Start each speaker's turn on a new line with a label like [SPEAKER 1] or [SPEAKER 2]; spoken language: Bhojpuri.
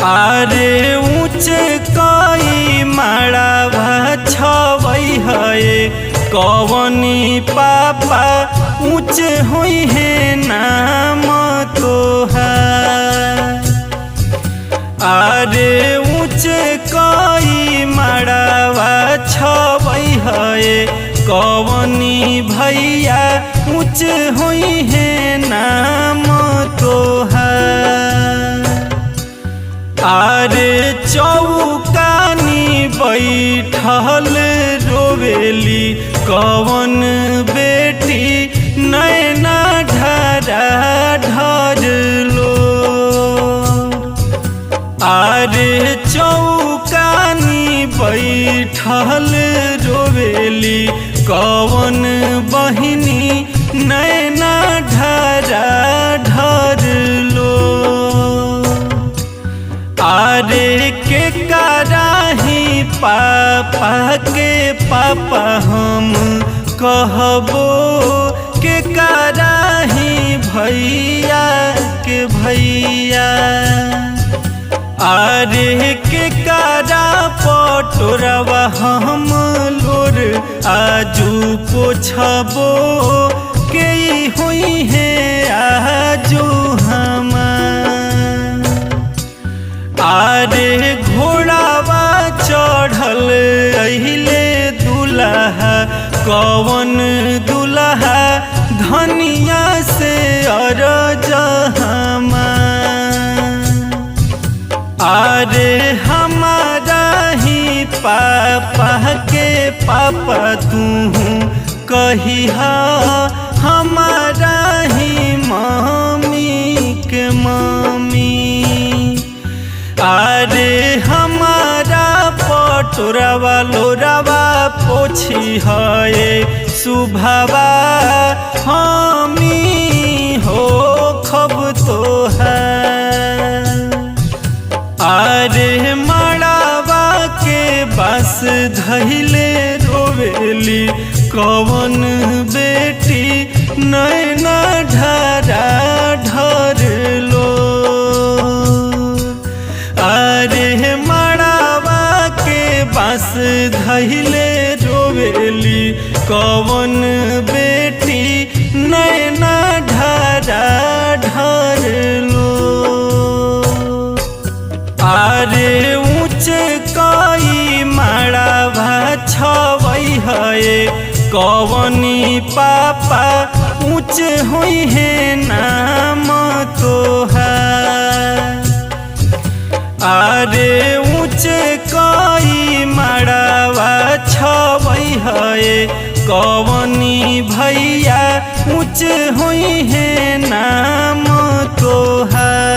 [SPEAKER 1] आरे ऊँच कई माड़ावा छवई है कवनी पापा ऊँच हुई है नाम तोहार। आरे ऊँच कई माड़ावा छवई है कवनी भैया ऊँच हुई है नाम तोहार। आरे चौकानी बैठल रोवेली कवन बेटी नैना ढरा ढरलो। आरे चौकानी बैठल रोवेली कवन बहिनी नैना ढरा ढरलो। आरे के कराही पापा के पापा हम कहबो के कराही भैया के भैया। आरे के करा पटोरवा हम लोर आजू पोछबो के हुई है आजू हमार। आरे घोड़ावा चढ़ल अहिले दुल्हा कवन दुल्हा धनिया से अरज हमार। आरे हमारा ही पापा के पापा तू कहिहा हमारा ही मम्मी के मम्मी। आरे हमारा पटोरवा लोरावा पोछी है सुभावा हमी हो खब तो है। आरे मड़ावा के बस धैले रोवेली कवन बेटी नैना ढरा ढरलो। आरे मड़ावा के बस धैले रोवेली कवन बेटी नैना ढरा ढरलो। आरे ऊँच कई माड़ावा छवई है कवनी पापा ऊँच हुई है नाम तोहार। आरे ऊँच कई माड़ावा छवई है कवनी भैया ऊँच हुई है नाम तोहार।